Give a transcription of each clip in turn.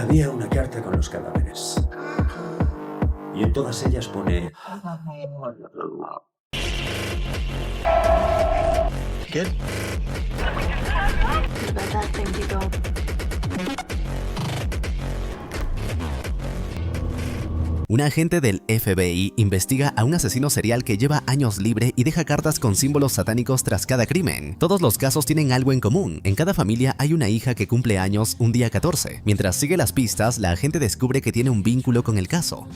Había una carta con los cadáveres. Y en todas ellas pone... Good. Un agente del FBI investiga a un asesino serial que lleva años libre y deja cartas con símbolos satánicos tras cada crimen. Todos los casos tienen algo en común. En cada familia hay una hija que cumple años un día 14. Mientras sigue las pistas, la agente descubre que tiene un vínculo con el caso.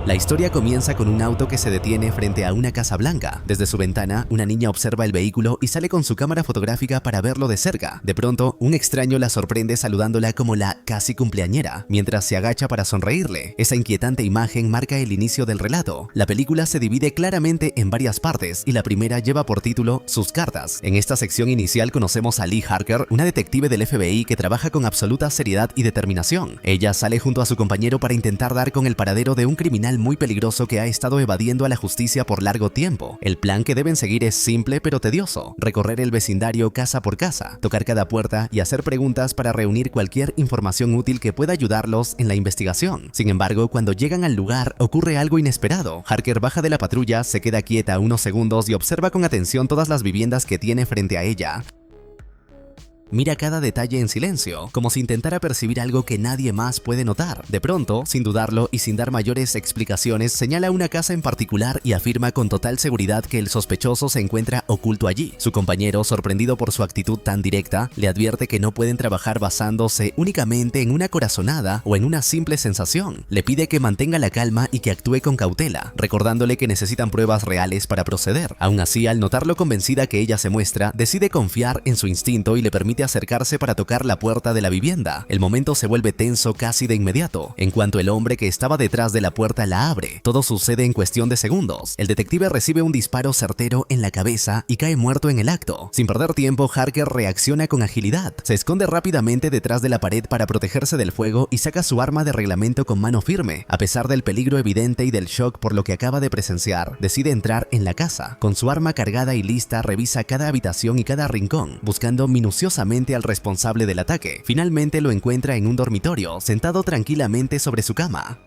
La historia comienza con un auto que se detiene frente a una casa blanca. Desde su ventana, una niña observa el vehículo y sale con su cámara fotográfica para verlo de cerca. De pronto, un extraño la sorprende saludándola como la casi cumpleañera, mientras se agacha para sonreírle. Esa inquietante imagen marca el inicio del relato. La película se divide claramente en varias partes y la primera lleva por título Sus cartas. En esta sección inicial conocemos a Lee Harker, una detective del FBI que trabaja con absoluta seriedad y determinación. Ella sale junto a su compañero para intentar dar con el paradero de un criminal muy peligroso que ha estado evadiendo a la justicia por largo tiempo. El plan que deben seguir es simple pero tedioso: recorrer el vecindario casa por casa, tocar cada puerta y hacer preguntas para reunir cualquier información útil que pueda ayudarlos en la investigación. Sin embargo, cuando llegan al lugar ocurre algo inesperado. Harker baja de la patrulla, se queda quieta unos segundos y observa con atención todas las viviendas que tiene frente a ella. Mira cada detalle en silencio, como si intentara percibir algo que nadie más puede notar. De pronto, sin dudarlo y sin dar mayores explicaciones, señala una casa en particular y afirma con total seguridad que el sospechoso se encuentra oculto allí. Su compañero, sorprendido por su actitud tan directa, le advierte que no pueden trabajar basándose únicamente en una corazonada o en una simple sensación. Le pide que mantenga la calma y que actúe con cautela, recordándole que necesitan pruebas reales para proceder. Aún así, al notar lo convencida que ella se muestra, decide confiar en su instinto y le permite acercarse para tocar la puerta de la vivienda. El momento se vuelve tenso casi de inmediato. En cuanto el hombre que estaba detrás de la puerta la abre, todo sucede en cuestión de segundos. El detective recibe un disparo certero en la cabeza y cae muerto en el acto. Sin perder tiempo, Harker reacciona con agilidad. Se esconde rápidamente detrás de la pared para protegerse del fuego y saca su arma de reglamento con mano firme. A pesar del peligro evidente y del shock por lo que acaba de presenciar, decide entrar en la casa. Con su arma cargada y lista, revisa cada habitación y cada rincón, buscando minuciosamente al responsable del ataque. Finalmente lo encuentra en un dormitorio, sentado tranquilamente sobre su cama.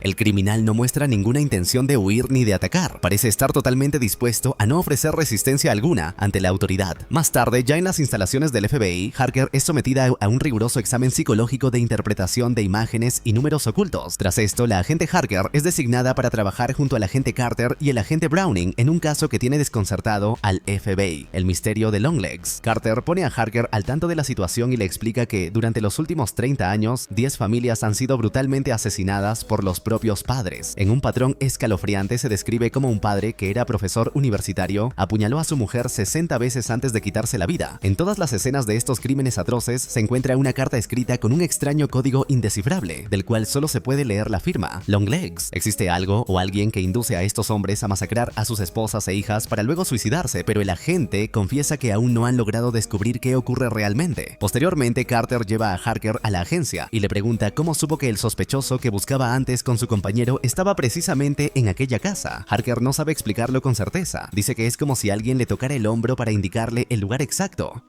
El criminal no muestra ninguna intención de huir ni de atacar. Parece estar totalmente dispuesto a no ofrecer resistencia alguna ante la autoridad. Más tarde, ya en las instalaciones del FBI, Harker es sometida a un riguroso examen psicológico de interpretación de imágenes y números ocultos. Tras esto, la agente Harker es designada para trabajar junto al agente Carter y el agente Browning en un caso que tiene desconcertado al FBI, el misterio de Longlegs. Carter pone a Harker al tanto de la situación y le explica que durante los últimos 30 años, 10 familias han sido brutalmente asesinadas por los propios padres. En un patrón escalofriante se describe como un padre que era profesor universitario apuñaló a su mujer 60 veces antes de quitarse la vida. En todas las escenas de estos crímenes atroces se encuentra una carta escrita con un extraño código indescifrable, del cual solo se puede leer la firma, Longlegs. Existe algo o alguien que induce a estos hombres a masacrar a sus esposas e hijas para luego suicidarse, pero el agente confiesa que aún no han logrado descubrir qué ocurre realmente. Posteriormente, Carter lleva a Harker a la agencia y le pregunta cómo supo que el sospechoso que buscaba antes con su compañero estaba precisamente en aquella casa. Harker no sabe explicarlo con certeza. Dice que es como si alguien le tocara el hombro para indicarle el lugar exacto.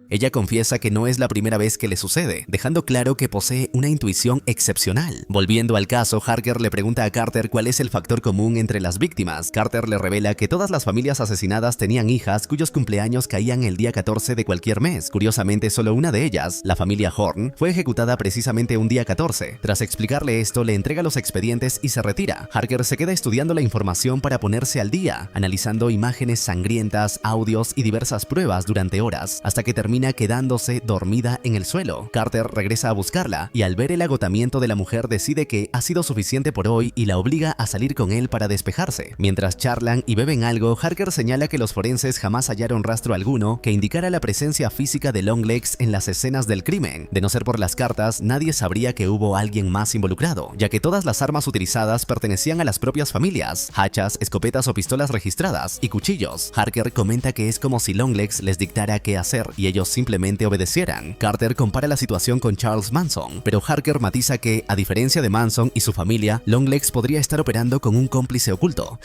Ella confiesa que no es la primera vez que le sucede, dejando claro que posee una intuición excepcional. Volviendo al caso, Harker le pregunta a Carter cuál es el factor común entre las víctimas. Carter le revela que todas las familias asesinadas tenían hijas cuyos cumpleaños caían el día 14 de cualquier mes. Curiosamente, solo una de ellas, la familia Horn, fue ejecutada precisamente un día 14. Tras explicarle esto, le entrega los expedientes y se retira. Harker se queda estudiando la información para ponerse al día, analizando imágenes sangrientas, audios y diversas pruebas durante horas, hasta que termina quedándose dormida en el suelo. Carter regresa a buscarla y al ver el agotamiento de la mujer decide que ha sido suficiente por hoy y la obliga a salir con él para despejarse. Mientras charlan y beben algo, Harker señala que los forenses jamás hallaron rastro alguno que indicara la presencia física de Longlegs en las escenas del crimen. De no ser por las cartas, nadie sabría que hubo alguien más involucrado, ya que todas las armas utilizadas pertenecían a las propias familias: hachas, escopetas o pistolas registradas y cuchillos. Harker comenta que es como si Longlegs les dictara qué hacer y ellos simplemente obedecieran. Carter compara la situación con Charles Manson, pero Harker matiza que, a diferencia de Manson y su familia, Longlegs podría estar operando con un cómplice oculto.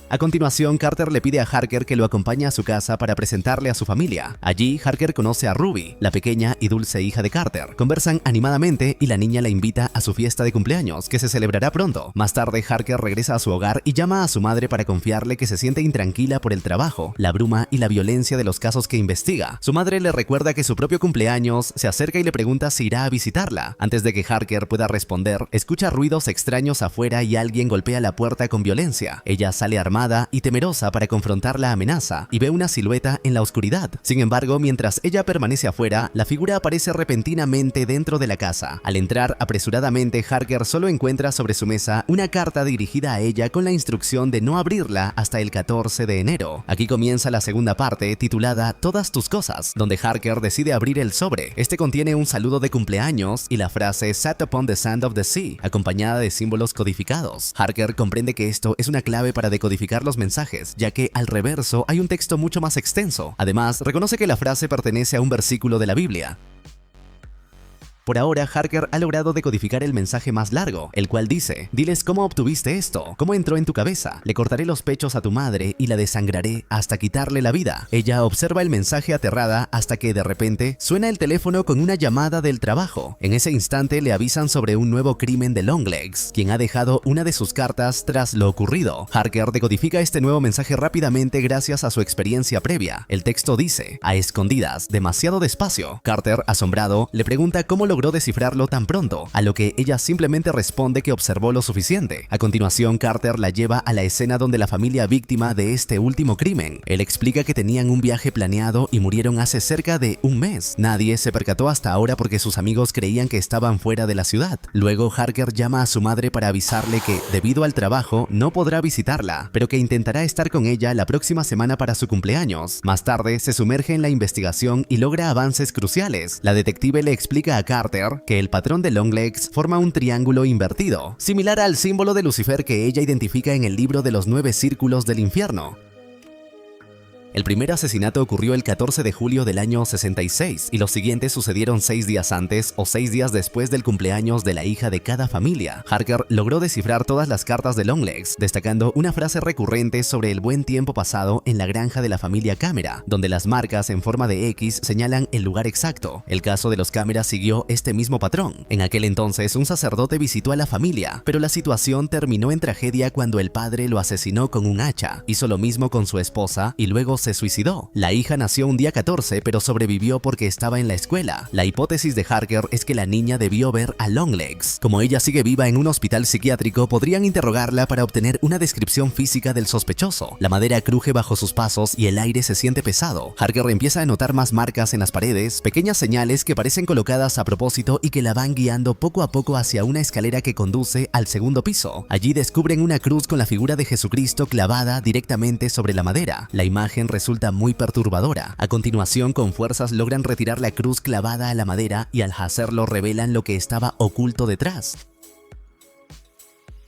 A continuación, Carter le pide a Harker que lo acompañe a su casa para presentarle a su familia. Allí, Harker conoce a Ruby, la pequeña y dulce hija de Carter. Conversan animadamente y la niña la invita a su fiesta de cumpleaños, que se celebrará pronto. Más tarde, Harker regresa a su hogar y llama a su madre para confiarle que se siente intranquila por el trabajo, la bruma y la violencia de los casos que investiga. Su madre le recuerda que su propio cumpleaños, se acerca y le pregunta si irá a visitarla. Antes de que Harker pueda responder, escucha ruidos extraños afuera y alguien golpea la puerta con violencia. Ella sale armada y temerosa para confrontar la amenaza y ve una silueta en la oscuridad. Sin embargo, mientras ella permanece afuera, la figura aparece repentinamente dentro de la casa. Al entrar apresuradamente, Harker solo encuentra sobre su mesa una carta dirigida a ella con la instrucción de no abrirla hasta el 14 de enero. Aquí comienza la segunda parte, titulada Todas tus cosas, donde Harker decide abrir el sobre. Este contiene un saludo de cumpleaños y la frase "Sat upon the sand of the sea", acompañada de símbolos codificados. Harker comprende que esto es una clave para decodificar los mensajes, ya que al reverso hay un texto mucho más extenso. Además, reconoce que la frase pertenece a un versículo de la Biblia. Por ahora, Harker ha logrado decodificar el mensaje más largo, el cual dice: diles cómo obtuviste esto, cómo entró en tu cabeza, le cortaré los pechos a tu madre y la desangraré hasta quitarle la vida. Ella observa el mensaje aterrada hasta que de repente suena el teléfono con una llamada del trabajo. En ese instante le avisan sobre un nuevo crimen de Longlegs, quien ha dejado una de sus cartas tras lo ocurrido. Harker decodifica este nuevo mensaje rápidamente gracias a su experiencia previa. El texto dice: a escondidas, demasiado despacio. Carter, asombrado, le pregunta cómo logró descifrarlo tan pronto, a lo que ella simplemente responde que observó lo suficiente. A continuación, Carter la lleva a la escena donde la familia víctima de este último crimen. Él explica que tenían un viaje planeado y murieron hace cerca de un mes. Nadie se percató hasta ahora porque sus amigos creían que estaban fuera de la ciudad. Luego, Harker llama a su madre para avisarle que, debido al trabajo, no podrá visitarla, pero que intentará estar con ella la próxima semana para su cumpleaños. Más tarde, se sumerge en la investigación y logra avances cruciales. La detective le explica a Carter que el patrón de Longlegs forma un triángulo invertido, similar al símbolo de Lucifer que ella identifica en el libro de los 9 círculos del infierno. El primer asesinato ocurrió el 14 de julio del año 66 y los siguientes sucedieron 6 días antes o 6 días después del cumpleaños de la hija de cada familia. Harker logró descifrar todas las cartas de Longlegs, destacando una frase recurrente sobre el buen tiempo pasado en la granja de la familia Cámara, donde las marcas en forma de X señalan el lugar exacto. El caso de los Cámara siguió este mismo patrón. En aquel entonces, un sacerdote visitó a la familia, pero la situación terminó en tragedia cuando el padre lo asesinó con un hacha. Hizo lo mismo con su esposa y luego se suicidó. La hija nació un día 14, pero sobrevivió porque estaba en la escuela. La hipótesis de Harker es que la niña debió ver a Longlegs. Como ella sigue viva en un hospital psiquiátrico, podrían interrogarla para obtener una descripción física del sospechoso. La madera cruje bajo sus pasos y el aire se siente pesado. Harker empieza a notar más marcas en las paredes, pequeñas señales que parecen colocadas a propósito y que la van guiando poco a poco hacia una escalera que conduce al segundo piso. Allí descubren una cruz con la figura de Jesucristo clavada directamente sobre la madera. La imagen resulta muy perturbadora. A continuación, con fuerzas logran retirar la cruz clavada a la madera y al hacerlo revelan lo que estaba oculto detrás.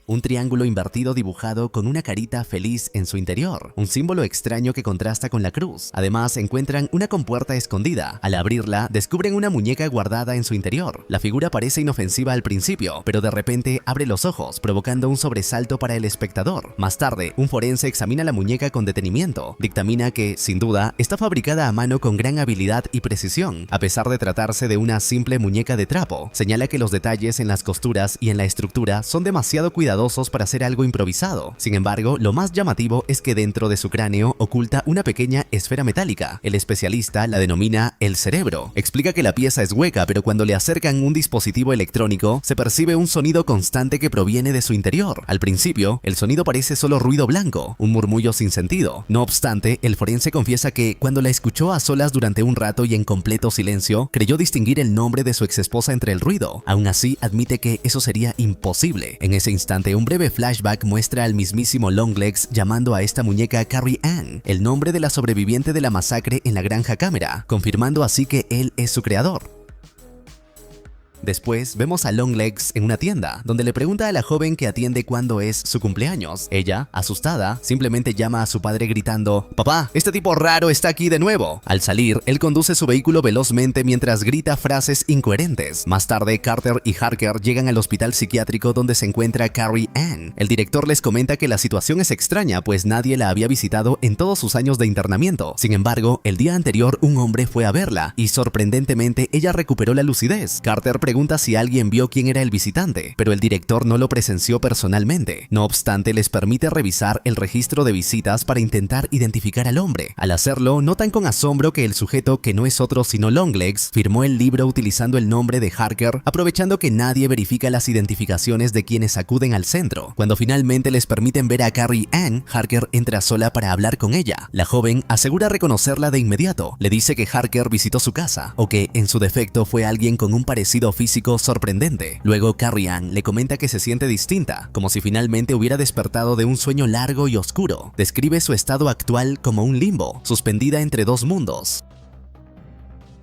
Un triángulo invertido dibujado con una carita feliz en su interior, un símbolo extraño que contrasta con la cruz. Además, encuentran una compuerta escondida. Al abrirla, descubren una muñeca guardada en su interior. La figura parece inofensiva al principio, pero de repente abre los ojos, provocando un sobresalto para el espectador. Más tarde, un forense examina la muñeca con detenimiento. Dictamina que, sin duda, está fabricada a mano con gran habilidad y precisión, a pesar de tratarse de una simple muñeca de trapo. Señala que los detalles en las costuras y en la estructura son demasiado cuidadosos para hacer algo improvisado. Sin embargo, lo más llamativo es que dentro de su cráneo oculta una pequeña esfera metálica. El especialista la denomina el cerebro. Explica que la pieza es hueca, pero cuando le acercan un dispositivo electrónico, se percibe un sonido constante que proviene de su interior. Al principio, el sonido parece solo ruido blanco, un murmullo sin sentido. No obstante, el forense confiesa que, cuando la escuchó a solas durante un rato y en completo silencio, creyó distinguir el nombre de su exesposa entre el ruido. Aún así, admite que eso sería imposible. En ese instante, un breve flashback muestra al mismísimo Longlegs llamando a esta muñeca Carrie Ann, el nombre de la sobreviviente de la masacre en la granja Cámara, confirmando así que él es su creador. Después vemos a Longlegs en una tienda, donde le pregunta a la joven que atiende cuándo es su cumpleaños. Ella, asustada, simplemente llama a su padre gritando: «Papá, este tipo raro está aquí de nuevo». Al salir, él conduce su vehículo velozmente mientras grita frases incoherentes. Más tarde, Carter y Harker llegan al hospital psiquiátrico donde se encuentra Carrie Ann. El director les comenta que la situación es extraña, pues nadie la había visitado en todos sus años de internamiento. Sin embargo, el día anterior un hombre fue a verla y sorprendentemente ella recuperó la lucidez. Carter pregunta si alguien vio quién era el visitante, pero el director no lo presenció personalmente. No obstante, les permite revisar el registro de visitas para intentar identificar al hombre. Al hacerlo, notan con asombro que el sujeto, que no es otro sino Longlegs, firmó el libro utilizando el nombre de Harker, aprovechando que nadie verifica las identificaciones de quienes acuden al centro. Cuando finalmente les permiten ver a Carrie Ann, Harker entra sola para hablar con ella. La joven asegura reconocerla de inmediato. Le dice que Harker visitó su casa, o que, en su defecto, fue alguien con un parecido físico sorprendente. Luego, Carrie Ann le comenta que se siente distinta, como si finalmente hubiera despertado de un sueño largo y oscuro. Describe su estado actual como un limbo, suspendida entre dos mundos.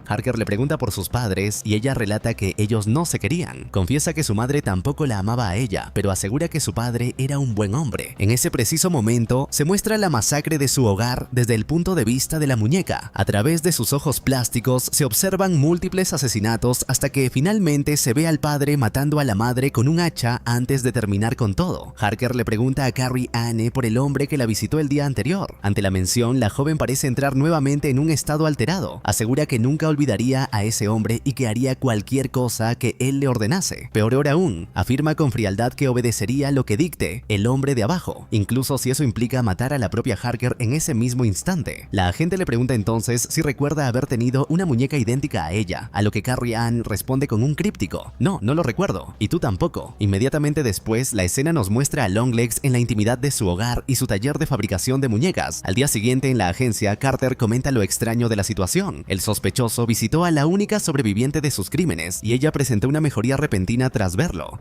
Harker le pregunta por sus padres y ella relata que ellos no se querían. Confiesa que su madre tampoco la amaba a ella, pero asegura que su padre era un buen hombre. En ese preciso momento, se muestra la masacre de su hogar desde el punto de vista de la muñeca. A través de sus ojos plásticos se observan múltiples asesinatos hasta que finalmente se ve al padre matando a la madre con un hacha antes de terminar con todo. Harker le pregunta a Carrie Ann por el hombre que la visitó el día anterior. Ante la mención, la joven parece entrar nuevamente en un estado alterado. Asegura que nunca olvidaría a ese hombre y que haría cualquier cosa que él le ordenase. Peor aún, afirma con frialdad que obedecería lo que dicte el hombre de abajo, incluso si eso implica matar a la propia Harker en ese mismo instante. La agente le pregunta entonces si recuerda haber tenido una muñeca idéntica a ella, a lo que Carrie Ann responde con un críptico: no lo recuerdo, y tú tampoco. Inmediatamente después, la escena nos muestra a Longlegs en la intimidad de su hogar y su taller de fabricación de muñecas. Al día siguiente, en la agencia, Carter comenta lo extraño de la situación. El sospechoso visitó a la única sobreviviente de sus crímenes y ella presentó una mejoría repentina tras verlo.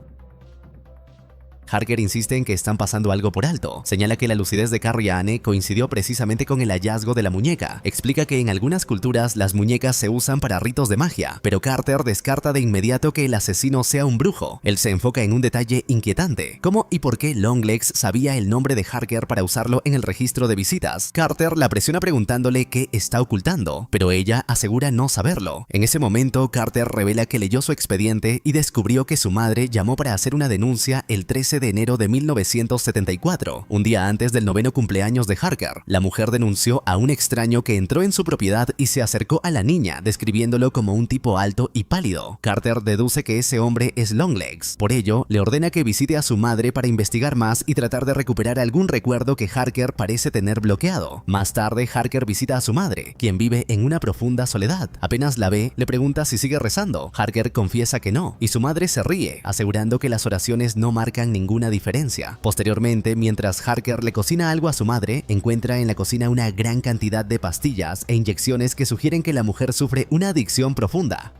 Harker insiste en que están pasando algo por alto. Señala que la lucidez de Carrie Ann coincidió precisamente con el hallazgo de la muñeca. Explica que en algunas culturas las muñecas se usan para ritos de magia, pero Carter descarta de inmediato que el asesino sea un brujo. Él se enfoca en un detalle inquietante: ¿cómo y por qué Longlegs sabía el nombre de Harker para usarlo en el registro de visitas? Carter la presiona preguntándole qué está ocultando, pero ella asegura no saberlo. En ese momento, Carter revela que leyó su expediente y descubrió que su madre llamó para hacer una denuncia el 13 de enero de 1974, un día antes del 9º cumpleaños de Harker. La mujer denunció a un extraño que entró en su propiedad y se acercó a la niña, describiéndolo como un tipo alto y pálido. Carter deduce que ese hombre es Longlegs. Por ello, le ordena que visite a su madre para investigar más y tratar de recuperar algún recuerdo que Harker parece tener bloqueado. Más tarde, Harker visita a su madre, quien vive en una profunda soledad. Apenas la ve, le pregunta si sigue rezando. Harker confiesa que no, y su madre se ríe, asegurando que las oraciones no marcan ninguna diferencia. Posteriormente, mientras Harker le cocina algo a su madre, encuentra en la cocina una gran cantidad de pastillas e inyecciones que sugieren que la mujer sufre una adicción profunda.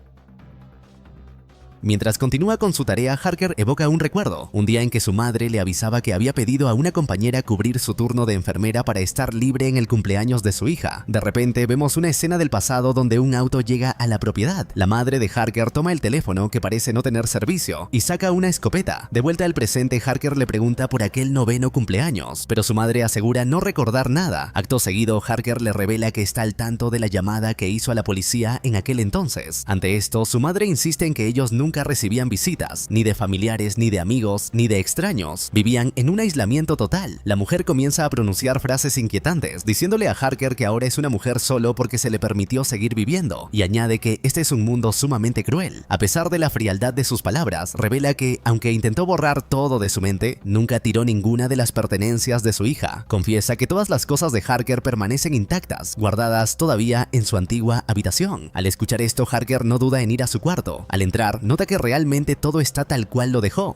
Mientras continúa con su tarea, Harker evoca un recuerdo, un día en que su madre le avisaba que había pedido a una compañera cubrir su turno de enfermera para estar libre en el cumpleaños de su hija. De repente vemos una escena del pasado donde un auto llega a la propiedad. La madre de Harker toma el teléfono, que parece no tener servicio, y saca una escopeta. De vuelta al presente, Harker le pregunta por aquel 9º cumpleaños, pero su madre asegura no recordar nada. Acto seguido, Harker le revela que está al tanto de la llamada que hizo a la policía en aquel entonces. Ante esto, su madre insiste en que ellos nunca recibían visitas, ni de familiares, ni de amigos, ni de extraños. Vivían en un aislamiento total. La mujer comienza a pronunciar frases inquietantes, diciéndole a Harker que ahora es una mujer solo porque se le permitió seguir viviendo, y añade que este es un mundo sumamente cruel. A pesar de la frialdad de sus palabras, revela que, aunque intentó borrar todo de su mente, nunca tiró ninguna de las pertenencias de su hija. Confiesa que todas las cosas de Harker permanecen intactas, guardadas todavía en su antigua habitación. Al escuchar esto, Harker no duda en ir a su cuarto. Al entrar, nota que realmente todo está tal cual lo dejó.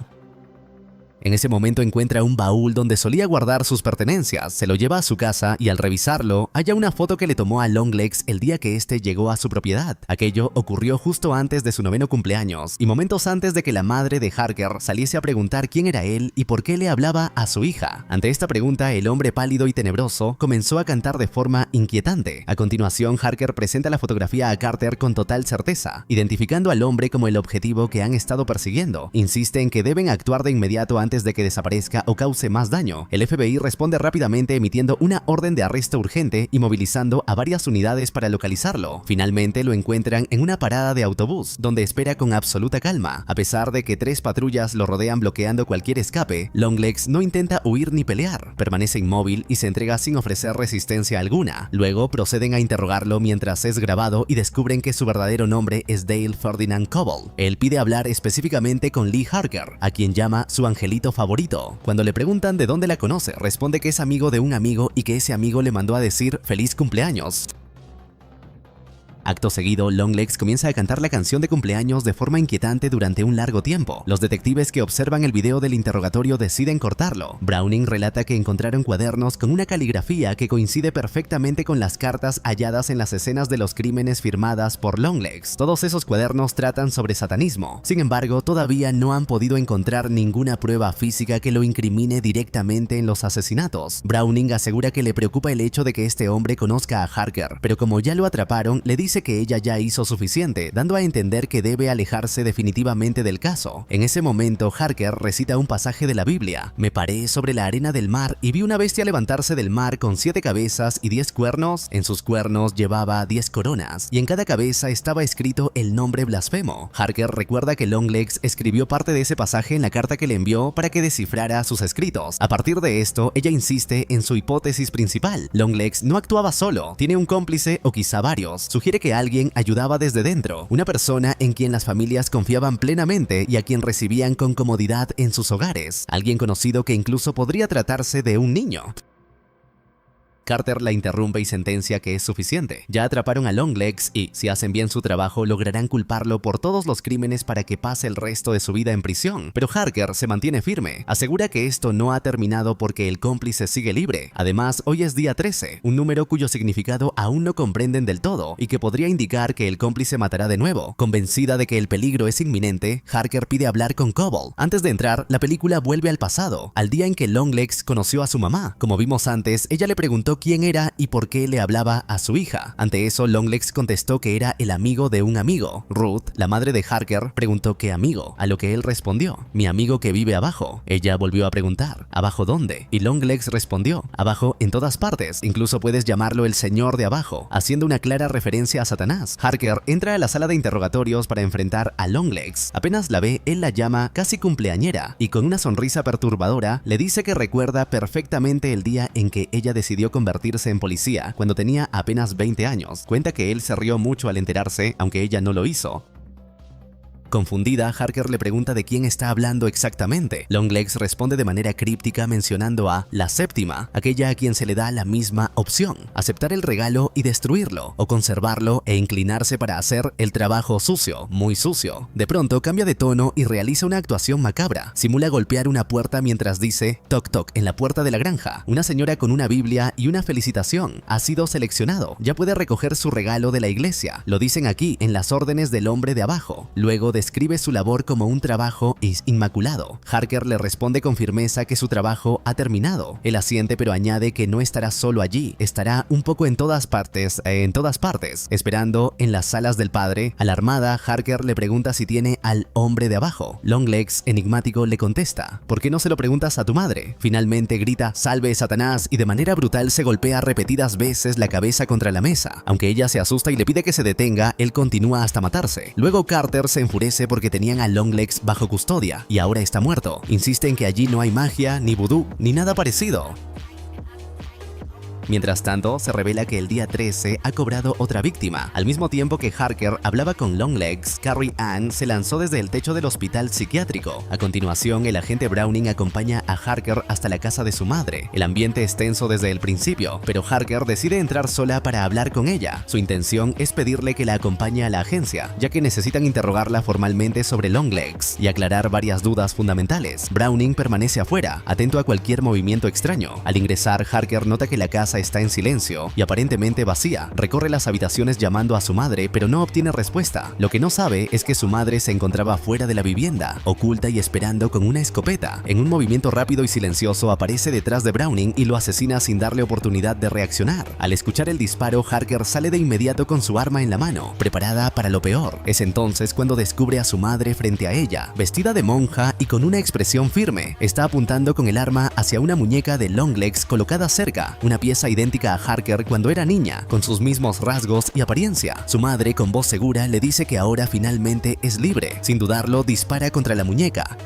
En ese momento encuentra un baúl donde solía guardar sus pertenencias, se lo lleva a su casa y al revisarlo, halla una foto que le tomó a Longlegs el día que éste llegó a su propiedad. Aquello ocurrió justo antes de su 9º cumpleaños y momentos antes de que la madre de Harker saliese a preguntar quién era él y por qué le hablaba a su hija. Ante esta pregunta, el hombre pálido y tenebroso comenzó a cantar de forma inquietante. A continuación, Harker presenta la fotografía a Carter con total certeza, identificando al hombre como el objetivo que han estado persiguiendo. Insiste en que deben actuar de inmediato antes de que desaparezca o cause más daño. El FBI responde rápidamente emitiendo una orden de arresto urgente y movilizando a varias unidades para localizarlo. Finalmente lo encuentran en una parada de autobús, donde espera con absoluta calma. A pesar de que 3 patrullas lo rodean bloqueando cualquier escape, Longlegs no intenta huir ni pelear. Permanece inmóvil y se entrega sin ofrecer resistencia alguna. Luego proceden a interrogarlo mientras es grabado y descubren que su verdadero nombre es Dale Ferdinand Coble. Él pide hablar específicamente con Lee Harker, a quien llama su angelito favorito. Cuando le preguntan de dónde la conoce, responde que es amigo de un amigo y que ese amigo le mandó a decir feliz cumpleaños. Acto seguido, Longlegs comienza a cantar la canción de cumpleaños de forma inquietante durante un largo tiempo. Los detectives que observan el video del interrogatorio deciden cortarlo. Browning relata que encontraron cuadernos con una caligrafía que coincide perfectamente con las cartas halladas en las escenas de los crímenes firmadas por Longlegs. Todos esos cuadernos tratan sobre satanismo. Sin embargo, todavía no han podido encontrar ninguna prueba física que lo incrimine directamente en los asesinatos. Browning asegura que le preocupa el hecho de que este hombre conozca a Harker, pero como ya lo atraparon, le dice que ella ya hizo suficiente, dando a entender que debe alejarse definitivamente del caso. En ese momento, Harker recita un pasaje de la Biblia. Me paré sobre la arena del mar y vi una bestia levantarse del mar con 7 cabezas y 10 cuernos. En sus cuernos llevaba 10 coronas y en cada cabeza estaba escrito el nombre blasfemo. Harker recuerda que Longlegs escribió parte de ese pasaje en la carta que le envió para que descifrara sus escritos. A partir de esto, ella insiste en su hipótesis principal. Longlegs no actuaba solo, tiene un cómplice o quizá varios. Sugiere que alguien ayudaba desde dentro, una persona en quien las familias confiaban plenamente y a quien recibían con comodidad en sus hogares, alguien conocido que incluso podría tratarse de un niño. Carter la interrumpe y sentencia que es suficiente. Ya atraparon a Longlegs y, si hacen bien su trabajo, lograrán culparlo por todos los crímenes para que pase el resto de su vida en prisión. Pero Harker se mantiene firme. Asegura que esto no ha terminado porque el cómplice sigue libre. Además, hoy es día 13, un número cuyo significado aún no comprenden del todo y que podría indicar que el cómplice matará de nuevo. Convencida de que el peligro es inminente, Harker pide hablar con Coble. Antes de entrar, la película vuelve al pasado, al día en que Longlegs conoció a su mamá. Como vimos antes, ella le preguntó quién era y por qué le hablaba a su hija. Ante eso, Longlegs contestó que era el amigo de un amigo. Ruth, la madre de Harker, preguntó qué amigo, a lo que él respondió, mi amigo que vive abajo. Ella volvió a preguntar, ¿abajo dónde? Y Longlegs respondió, abajo en todas partes, incluso puedes llamarlo el señor de abajo, haciendo una clara referencia a Satanás. Harker entra a la sala de interrogatorios para enfrentar a Longlegs. Apenas la ve, él la llama casi cumpleañera y con una sonrisa perturbadora le dice que recuerda perfectamente el día en que ella decidió convertirse en policía cuando tenía apenas 20 años. Cuenta que él se rió mucho al enterarse, aunque ella no lo hizo. Confundida, Harker le pregunta de quién está hablando exactamente. Longlegs responde de manera críptica mencionando a la séptima, aquella a quien se le da la misma opción, aceptar el regalo y destruirlo, o conservarlo e inclinarse para hacer el trabajo sucio, muy sucio. De pronto cambia de tono y realiza una actuación macabra. Simula golpear una puerta mientras dice toc toc en la puerta de la granja. Una señora con una Biblia y una felicitación. Ha sido seleccionado. Ya puede recoger su regalo de la iglesia. Lo dicen aquí en las órdenes del hombre de abajo. Luego describe su labor como un trabajo inmaculado. Harker le responde con firmeza que su trabajo ha terminado. Él asiente pero añade que no estará solo allí, estará un poco en todas partes, esperando en las salas del padre. Alarmada, Harker le pregunta si tiene al hombre de abajo. Longlegs, enigmático, le contesta, ¿por qué no se lo preguntas a tu madre? Finalmente grita, salve Satanás, y de manera brutal se golpea repetidas veces la cabeza contra la mesa. Aunque ella se asusta y le pide que se detenga, él continúa hasta matarse. Luego Carter se enfurece porque tenían a Longlegs bajo custodia y ahora está muerto. Insiste en que allí no hay magia, ni vudú, ni nada parecido. Mientras tanto, se revela que el día 13 ha cobrado otra víctima. Al mismo tiempo que Harker hablaba con Longlegs, Carrie Ann se lanzó desde el techo del hospital psiquiátrico. A continuación, el agente Browning acompaña a Harker hasta la casa de su madre. El ambiente es tenso desde el principio, pero Harker decide entrar sola para hablar con ella. Su intención es pedirle que la acompañe a la agencia, ya que necesitan interrogarla formalmente sobre Longlegs y aclarar varias dudas fundamentales. Browning permanece afuera, atento a cualquier movimiento extraño. Al ingresar, Harker nota que la casa está en silencio y aparentemente vacía. Recorre las habitaciones llamando a su madre, pero no obtiene respuesta. Lo que no sabe es que su madre se encontraba fuera de la vivienda, oculta y esperando con una escopeta. En un movimiento rápido y silencioso aparece detrás de Browning y lo asesina sin darle oportunidad de reaccionar. Al escuchar el disparo, Harker sale de inmediato con su arma en la mano, preparada para lo peor. Es entonces cuando descubre a su madre frente a ella, vestida de monja y con una expresión firme. Está apuntando con el arma hacia una muñeca de Longlegs colocada cerca, una pieza idéntica a Harker cuando era niña, con sus mismos rasgos y apariencia. Su madre, con voz segura, le dice que ahora finalmente es libre. Sin dudarlo, dispara contra la muñeca.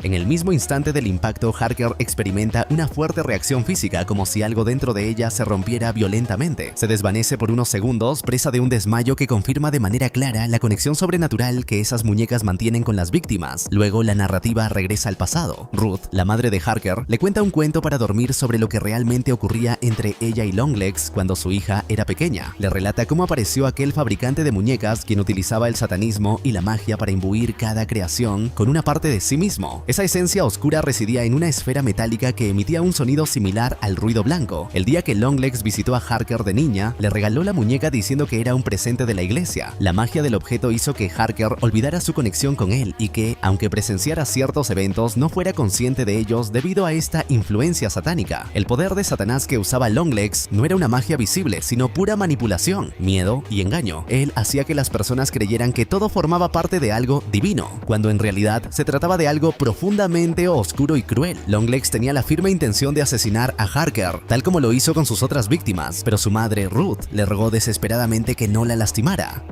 En el mismo instante del impacto, Harker experimenta una fuerte reacción física, como si algo dentro de ella se rompiera violentamente. Se desvanece por unos segundos, presa de un desmayo que confirma de manera clara la conexión sobrenatural que esas muñecas mantienen con las víctimas. Luego, la narrativa regresa al pasado. Ruth, la madre de Harker, le cuenta un cuento para dormir sobre lo que realmente ocurría entre ella y Longlegs cuando su hija era pequeña. Le relata cómo apareció aquel fabricante de muñecas quien utilizaba el satanismo y la magia para imbuir cada creación con una parte de sí mismo. Esa esencia oscura residía en una esfera metálica que emitía un sonido similar al ruido blanco. El día que Longlegs visitó a Harker de niña, le regaló la muñeca diciendo que era un presente de la iglesia. La magia del objeto hizo que Harker olvidara su conexión con él y que, aunque presenciara ciertos eventos, no fuera consciente de ellos debido a esta influencia satánica. El poder de Satanás que usaba Longlegs no era una magia visible, sino pura manipulación, miedo y engaño. Él hacía que las personas creyeran que todo formaba parte de algo divino, cuando en realidad se trataba de algo profundamente oscuro y cruel. Longlegs tenía la firme intención de asesinar a Harker, tal como lo hizo con sus otras víctimas, pero su madre, Ruth, le rogó desesperadamente que no la lastimara.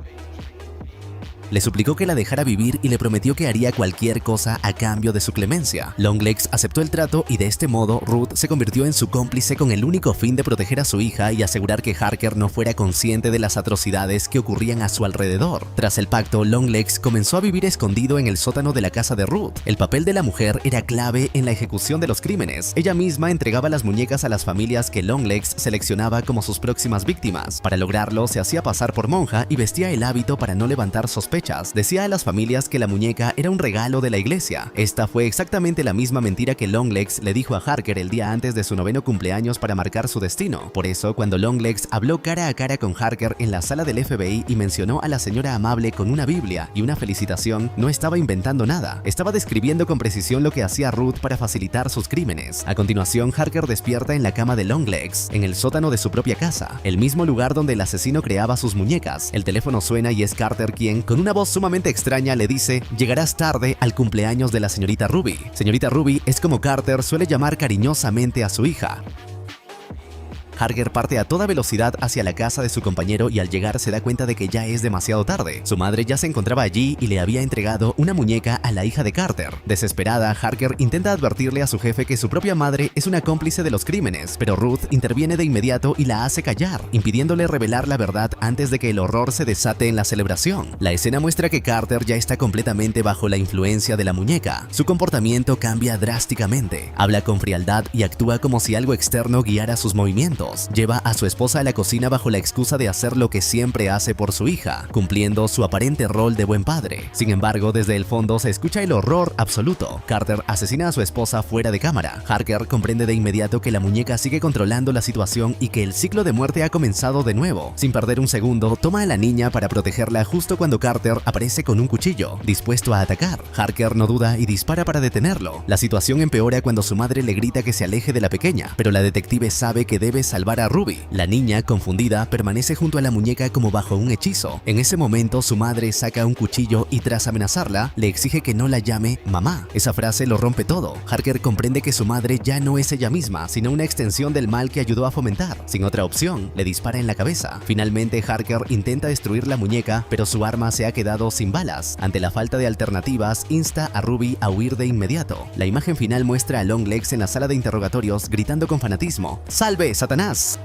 Le suplicó que la dejara vivir y le prometió que haría cualquier cosa a cambio de su clemencia. Longlegs aceptó el trato y de este modo Ruth se convirtió en su cómplice con el único fin de proteger a su hija y asegurar que Harker no fuera consciente de las atrocidades que ocurrían a su alrededor. Tras el pacto, Longlegs comenzó a vivir escondido en el sótano de la casa de Ruth. El papel de la mujer era clave en la ejecución de los crímenes. Ella misma entregaba las muñecas a las familias que Longlegs seleccionaba como sus próximas víctimas. Para lograrlo, se hacía pasar por monja y vestía el hábito para no levantar sospechas. Decía a las familias que la muñeca era un regalo de la iglesia. Esta fue exactamente la misma mentira que Longlegs le dijo a Harker el día antes de su 9º cumpleaños para marcar su destino. Por eso, cuando Longlegs habló cara a cara con Harker en la sala del FBI y mencionó a la señora amable con una Biblia y una felicitación, no estaba inventando nada. Estaba describiendo con precisión lo que hacía Ruth para facilitar sus crímenes. A continuación, Harker despierta en la cama de Longlegs, en el sótano de su propia casa, el mismo lugar donde el asesino creaba sus muñecas. El teléfono suena y es Carter quien, con una voz sumamente extraña, le dice: llegarás tarde al cumpleaños de la señorita Ruby. Señorita Ruby es como Carter suele llamar cariñosamente a su hija. Harker parte a toda velocidad hacia la casa de su compañero y al llegar se da cuenta de que ya es demasiado tarde. Su madre ya se encontraba allí y le había entregado una muñeca a la hija de Carter. Desesperada, Harker intenta advertirle a su jefe que su propia madre es una cómplice de los crímenes, pero Ruth interviene de inmediato y la hace callar, impidiéndole revelar la verdad antes de que el horror se desate en la celebración. La escena muestra que Carter ya está completamente bajo la influencia de la muñeca. Su comportamiento cambia drásticamente. Habla con frialdad y actúa como si algo externo guiara sus movimientos. Lleva a su esposa a la cocina bajo la excusa de hacer lo que siempre hace por su hija, cumpliendo su aparente rol de buen padre. Sin embargo, desde el fondo se escucha el horror absoluto. Carter asesina a su esposa fuera de cámara. Harker comprende de inmediato que la muñeca sigue controlando la situación y que el ciclo de muerte ha comenzado de nuevo. Sin perder un segundo, toma a la niña para protegerla justo cuando Carter aparece con un cuchillo, dispuesto a atacar. Harker no duda y dispara para detenerlo. La situación empeora cuando su madre le grita que se aleje de la pequeña, pero la detective sabe que debe salvar a Ruby. La niña, confundida, permanece junto a la muñeca como bajo un hechizo. En ese momento, su madre saca un cuchillo y tras amenazarla, le exige que no la llame mamá. Esa frase lo rompe todo. Harker comprende que su madre ya no es ella misma, sino una extensión del mal que ayudó a fomentar. Sin otra opción, le dispara en la cabeza. Finalmente, Harker intenta destruir la muñeca, pero su arma se ha quedado sin balas. Ante la falta de alternativas, insta a Ruby a huir de inmediato. La imagen final muestra a Longlegs en la sala de interrogatorios gritando con fanatismo: ¡Salve, Satanás! tenaz.